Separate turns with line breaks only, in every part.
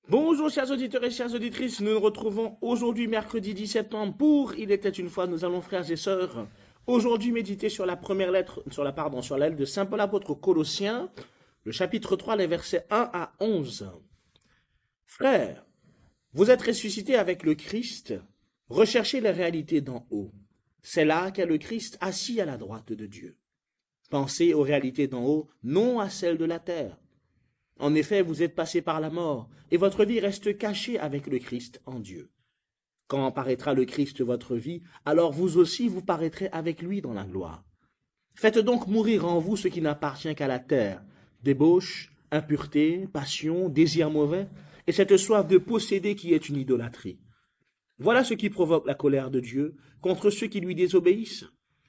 Bonjour chers auditeurs et chères auditrices, nous nous retrouvons aujourd'hui mercredi 10 septembre pour Il était une fois, nous allons frères et sœurs, aujourd'hui méditer sur la première lettre, sur la lettre de Saint Paul apôtre aux Colossiens, le chapitre 3, les versets 1 à 11. Frères, vous êtes ressuscités avec le Christ, recherchez les réalités d'en haut. C'est là qu'est le Christ assis à la droite de Dieu. Pensez aux réalités d'en haut, non à celles de la terre. En effet, vous êtes passés par la mort, et votre vie reste cachée avec le Christ en Dieu. Quand paraîtra le Christ votre vie, alors vous aussi vous paraîtrez avec lui dans la gloire. Faites donc mourir en vous ce qui n'appartient qu'à la terre, débauche, impureté, passion, désir mauvais, et cette soif de posséder qui est une idolâtrie. Voilà ce qui provoque la colère de Dieu contre ceux qui lui désobéissent.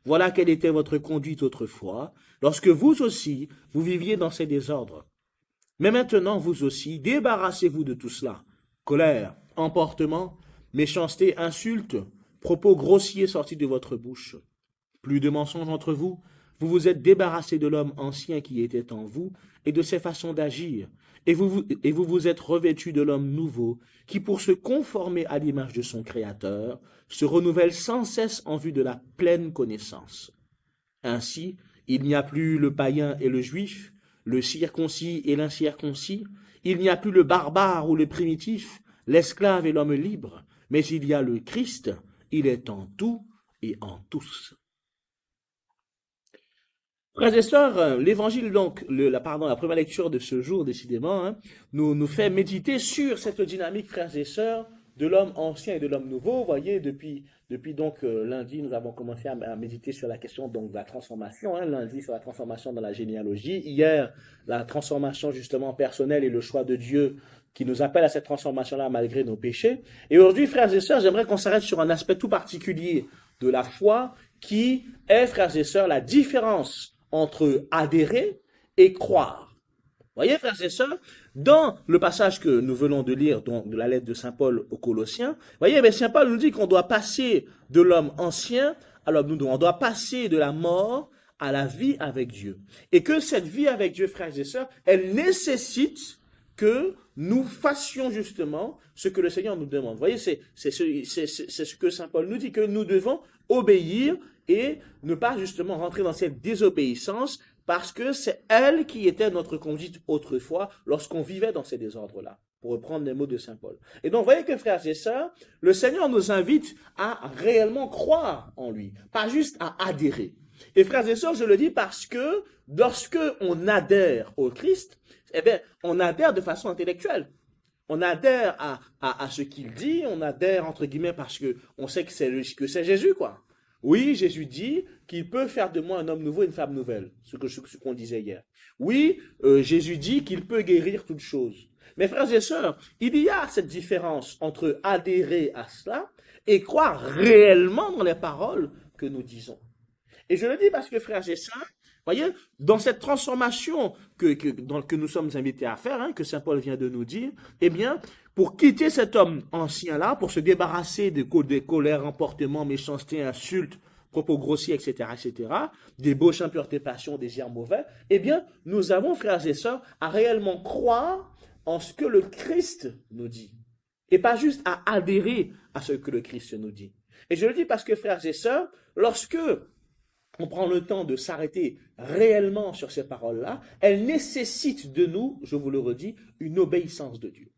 Voilà quelle était votre conduite autrefois, lorsque vous aussi vous viviez dans ces désordres. Mais maintenant, vous aussi, débarrassez-vous de tout cela. Colère, emportement, méchanceté, insulte, propos grossiers sortis de votre bouche. Plus de mensonges entre vous, vous vous êtes débarrassé de l'homme ancien qui était en vous et de ses façons d'agir, et vous vous êtes revêtu de l'homme nouveau, qui pour se conformer à l'image de son Créateur, se renouvelle sans cesse en vue de la pleine connaissance. Ainsi, il n'y a plus le païen et le juif, le circoncis et l'incirconcis, il n'y a plus le barbare ou le primitif, l'esclave et l'homme libre, mais il y a le Christ, il est en tout et en tous. Frères et sœurs, l'évangile donc, la première lecture de ce jour décidément, nous fait méditer sur cette dynamique, frères et sœurs, de l'homme ancien et de l'homme nouveau. Vous voyez, depuis donc lundi, nous avons commencé à méditer sur la question donc de la transformation. Lundi sur la transformation dans la généalogie. Hier, la transformation justement personnelle et le choix de Dieu qui nous appelle à cette transformation-là malgré nos péchés. Et aujourd'hui, frères et sœurs, j'aimerais qu'on s'arrête sur un aspect tout particulier de la foi qui est, frères et sœurs, la différence entre adhérer et croire. Voyez, frères et sœurs, dans le passage que nous venons de lire, donc de la lettre de Saint Paul aux Colossiens, voyez, Saint Paul nous dit qu'on doit passer de l'homme ancien à l'homme nouveau. On doit passer de la mort à la vie avec Dieu. Et que cette vie avec Dieu, frères et sœurs, elle nécessite que nous fassions justement ce que le Seigneur nous demande. Vous voyez, c'est ce que Saint Paul nous dit, que nous devons obéir et ne pas justement rentrer dans cette désobéissance parce que c'est elle qui était notre conduite autrefois lorsqu'on vivait dans ces désordres-là, pour reprendre les mots de Saint Paul. Et donc, vous voyez que, frères et sœurs, le Seigneur nous invite à réellement croire en lui, pas juste à adhérer. Et frères et sœurs, je le dis parce que lorsque on adhère au Christ, eh bien, on adhère de façon intellectuelle. On adhère à ce qu'il dit, on adhère entre guillemets parce que on sait que c'est Jésus, quoi. Oui, Jésus dit qu'il peut faire de moi un homme nouveau et une femme nouvelle, ce qu'on disait hier. Oui, Jésus dit qu'il peut guérir toutes choses. Mais frères et sœurs, il y a cette différence entre adhérer à cela et croire réellement dans les paroles que nous disons. Et je le dis parce que, frères et sœurs, voyez, dans cette transformation que nous sommes invités à faire, que Saint Paul vient de nous dire, eh bien, pour quitter cet homme ancien-là, pour se débarrasser des colères, emportements, méchanceté, insultes, propos grossiers, etc., débauche, impureté, passion, désir mauvais, eh bien, nous avons, frères et sœurs, à réellement croire en ce que le Christ nous dit. Et pas juste à adhérer à ce que le Christ nous dit. Et je le dis parce que, frères et sœurs, lorsque on prend le temps de s'arrêter réellement sur ces paroles-là, elles nécessitent de nous, je vous le redis, une obéissance de Dieu.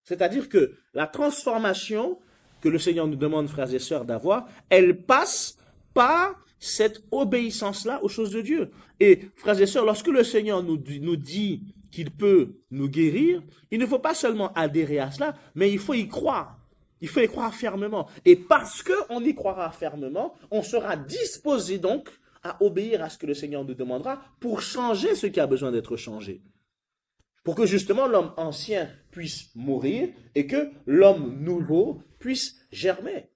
C'est-à-dire que la transformation que le Seigneur nous demande, frères et sœurs, d'avoir, elle passe par cette obéissance-là aux choses de Dieu. Et frères et sœurs, lorsque le Seigneur nous dit qu'il peut nous guérir, il ne faut pas seulement adhérer à cela, mais il faut y croire. Il faut y croire fermement. Et parce qu'on y croira fermement, on sera disposé donc à obéir à ce que le Seigneur nous demandera pour changer ce qui a besoin d'être changé. Pour que justement l'homme ancien puisse mourir et que l'homme nouveau puisse germer.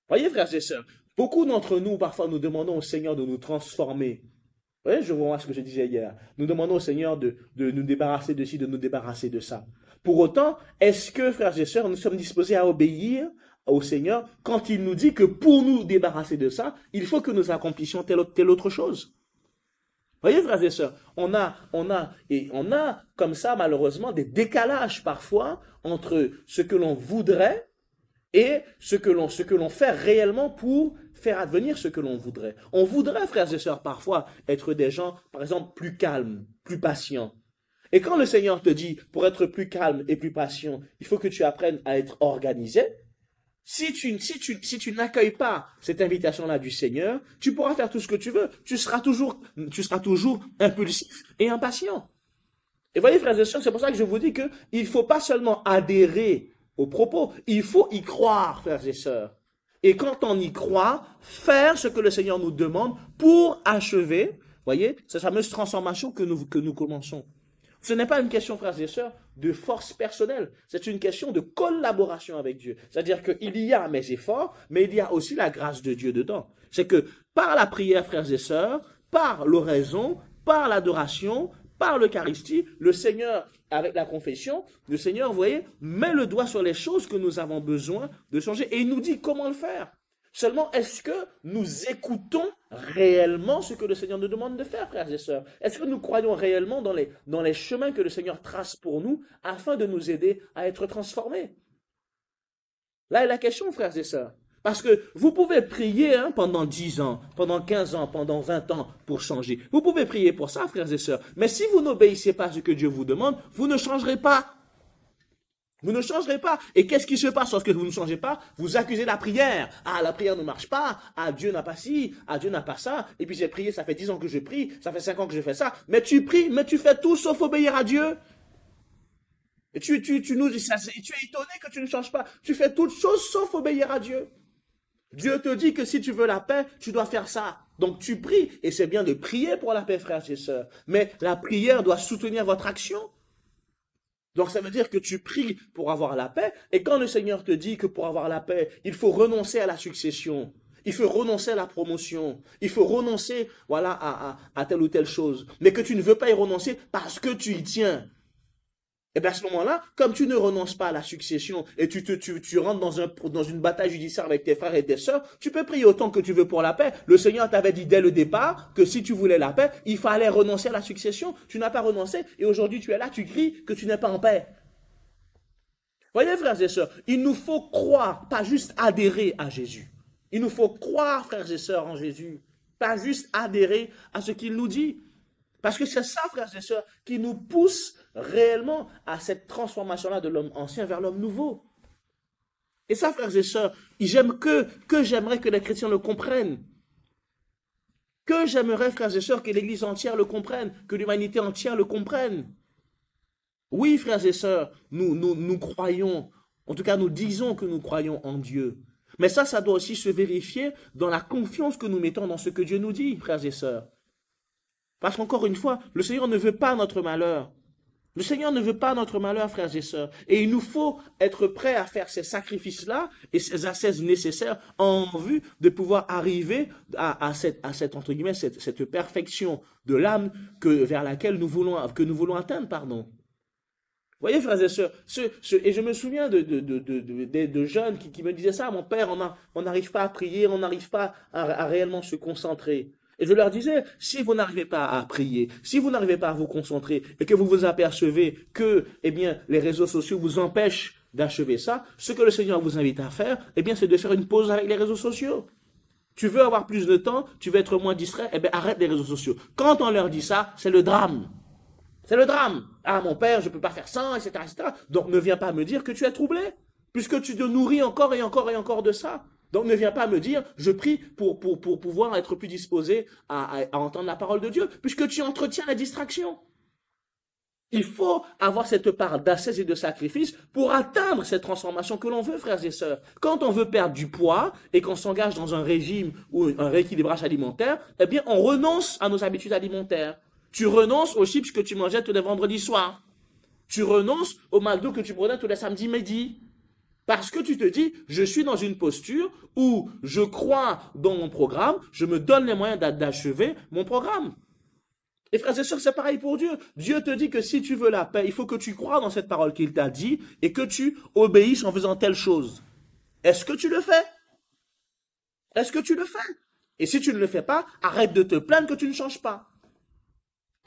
Voyez, frères et sœurs, beaucoup d'entre nous, parfois, nous demandons au Seigneur de nous transformer. Vous voyez, je vous vois ce que je disais hier. Nous demandons au Seigneur de nous débarrasser de ci, de nous débarrasser de ça. Pour autant, est-ce que, frères et sœurs, nous sommes disposés à obéir au Seigneur quand il nous dit que pour nous débarrasser de ça, il faut que nous accomplissions telle autre chose? Voyez, frères et sœurs, on a comme ça, malheureusement, des décalages parfois entre ce que l'on voudrait et ce que l'on fait réellement pour faire advenir ce que l'on voudrait. On voudrait, frères et sœurs, parfois être des gens, par exemple, plus calmes, plus patients. Et quand le Seigneur te dit, pour être plus calme et plus patient, il faut que tu apprennes à être organisé, si tu n'accueilles pas cette invitation-là du Seigneur, tu pourras faire tout ce que tu veux. Tu seras toujours impulsif et impatient. Et voyez, frères et sœurs, c'est pour ça que je vous dis qu'il ne faut pas seulement adhérer aux propos, il faut y croire, frères et sœurs. Et quand on y croit, faire ce que le Seigneur nous demande pour achever, voyez, cette fameuse transformation que nous commençons. Ce n'est pas une question, frères et sœurs, de force personnelle. C'est une question de collaboration avec Dieu. C'est-à-dire qu'il y a mes efforts, mais il y a aussi la grâce de Dieu dedans. C'est que par la prière, frères et sœurs, par l'oraison, par l'adoration, par l'Eucharistie, le Seigneur, avec la confession, le Seigneur, vous voyez, met le doigt sur les choses que nous avons besoin de changer et il nous dit comment le faire. Seulement, est-ce que nous écoutons réellement ce que le Seigneur nous demande de faire, frères et sœurs? Est-ce que nous croyons réellement dans les chemins que le Seigneur trace pour nous afin de nous aider à être transformés? Là est la question, frères et sœurs. Parce que vous pouvez prier pendant 10 ans, pendant 15 ans, pendant 20 ans pour changer. Vous pouvez prier pour ça, frères et sœurs. Mais si vous n'obéissez pas à ce que Dieu vous demande, vous ne changerez pas. Vous ne changerez pas. Et qu'est-ce qui se passe lorsque vous ne changez pas? Vous accusez la prière. Ah, la prière ne marche pas. Ah, Dieu n'a pas ci. Ah, Dieu n'a pas ça. Et puis j'ai prié, ça fait 10 ans que je prie. Ça fait 5 ans que je fais ça. Mais tu pries, mais tu fais tout sauf obéir à Dieu. Et tu nous dis ça, tu es étonné que tu ne changes pas. Tu fais toutes choses sauf obéir à Dieu. Dieu te dit que si tu veux la paix, tu dois faire ça. Donc tu pries. Et c'est bien de prier pour la paix, frères et sœurs. Mais la prière doit soutenir votre action. Donc ça veut dire que tu pries pour avoir la paix, et quand le Seigneur te dit que pour avoir la paix, il faut renoncer à la succession, il faut renoncer à la promotion, il faut renoncer voilà, à telle ou telle chose, mais que tu ne veux pas y renoncer parce que tu y tiens. Et bien à ce moment-là, comme tu ne renonces pas à la succession et tu rentres dans une bataille judiciaire avec tes frères et tes sœurs, tu peux prier autant que tu veux pour la paix. Le Seigneur t'avait dit dès le départ que si tu voulais la paix, il fallait renoncer à la succession. Tu n'as pas renoncé et aujourd'hui tu es là, tu cries que tu n'es pas en paix. Voyez, frères et sœurs, il nous faut croire, pas juste adhérer à Jésus. Il nous faut croire, frères et sœurs, en Jésus, pas juste adhérer à ce qu'il nous dit. Parce que c'est ça, frères et sœurs, qui nous pousse réellement à cette transformation-là de l'homme ancien vers l'homme nouveau. Et ça, frères et sœurs, j'aimerais que les chrétiens le comprennent. Que j'aimerais, frères et sœurs, que l'Église entière le comprenne, que l'humanité entière le comprenne. Oui, frères et sœurs, nous croyons, en tout cas nous disons que nous croyons en Dieu. Mais ça doit aussi se vérifier dans la confiance que nous mettons dans ce que Dieu nous dit, frères et sœurs. Parce qu'encore une fois, le Seigneur ne veut pas notre malheur. Le Seigneur ne veut pas notre malheur, frères et sœurs. Et il nous faut être prêts à faire ces sacrifices-là et ces ascèses nécessaires en vue de pouvoir arriver à cette entre guillemets, cette perfection de l'âme vers laquelle nous voulons atteindre, pardon. Vous voyez, frères et sœurs, et je me souviens de jeunes qui me disaient ça, mon père, on n'arrive pas à prier, on n'arrive pas à réellement se concentrer. Et je leur disais, si vous n'arrivez pas à prier, si vous n'arrivez pas à vous concentrer et que vous vous apercevez que, eh bien, les réseaux sociaux vous empêchent d'achever ça, ce que le Seigneur vous invite à faire, eh bien, c'est de faire une pause avec les réseaux sociaux. Tu veux avoir plus de temps, tu veux être moins distrait, eh bien, arrête les réseaux sociaux. Quand on leur dit ça, c'est le drame. C'est le drame. Ah, mon père, je peux pas faire ça, etc., etc. Donc, ne viens pas me dire que tu es troublé, puisque tu te nourris encore et encore et encore de ça. Donc ne viens pas me dire, je prie pour pouvoir être plus disposé à entendre la parole de Dieu, puisque tu entretiens la distraction. Il faut avoir cette part d'ascèse et de sacrifice pour atteindre cette transformation que l'on veut, frères et sœurs. Quand on veut perdre du poids et qu'on s'engage dans un régime ou un rééquilibrage alimentaire, eh bien on renonce à nos habitudes alimentaires. Tu renonces aux chips que tu mangeais tous les vendredis soirs. Tu renonces au McDo que tu prenais tous les samedis midi. Parce que tu te dis, je suis dans une posture où je crois dans mon programme, je me donne les moyens d'achever mon programme. Et frères et sœurs, c'est pareil pour Dieu. Dieu te dit que si tu veux la paix, il faut que tu crois dans cette parole qu'il t'a dit et que tu obéisses en faisant telle chose. Est-ce que tu le fais? Est-ce que tu le fais? Et si tu ne le fais pas, arrête de te plaindre que tu ne changes pas.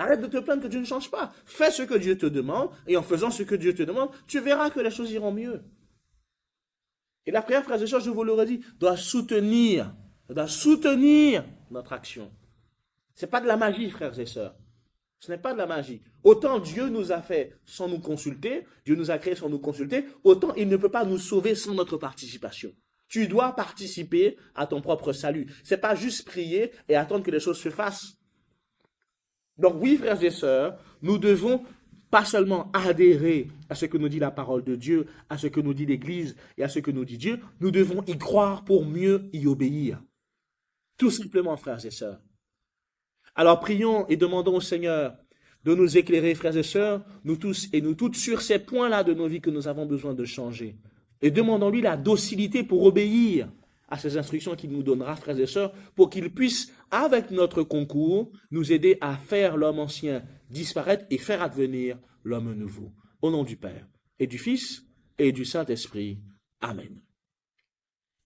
Arrête de te plaindre que Dieu ne change pas. Fais ce que Dieu te demande, et en faisant ce que Dieu te demande, tu verras que les choses iront mieux. Et la prière, frères et sœurs, je vous le redis, doit soutenir notre action. Ce n'est pas de la magie, frères et sœurs. Ce n'est pas de la magie. Autant Dieu nous a fait sans nous consulter, Dieu nous a créés sans nous consulter, autant il ne peut pas nous sauver sans notre participation. Tu dois participer à ton propre salut. Ce n'est pas juste prier et attendre que les choses se fassent. Donc oui, frères et sœurs, nous devons pas seulement adhérer à ce que nous dit la parole de Dieu, à ce que nous dit l'Église et à ce que nous dit Dieu, nous devons y croire pour mieux y obéir. Tout simplement, frères et sœurs. Alors prions et demandons au Seigneur de nous éclairer, frères et sœurs, nous tous et nous toutes, sur ces points-là de nos vies que nous avons besoin de changer. Et demandons-lui la docilité pour obéir à ces instructions qu'il nous donnera, frères et sœurs, pour qu'il puisse, avec notre concours, nous aider à faire l'homme ancien disparaître et faire advenir l'homme nouveau. Au nom du Père, et du Fils, et du Saint-Esprit. Amen.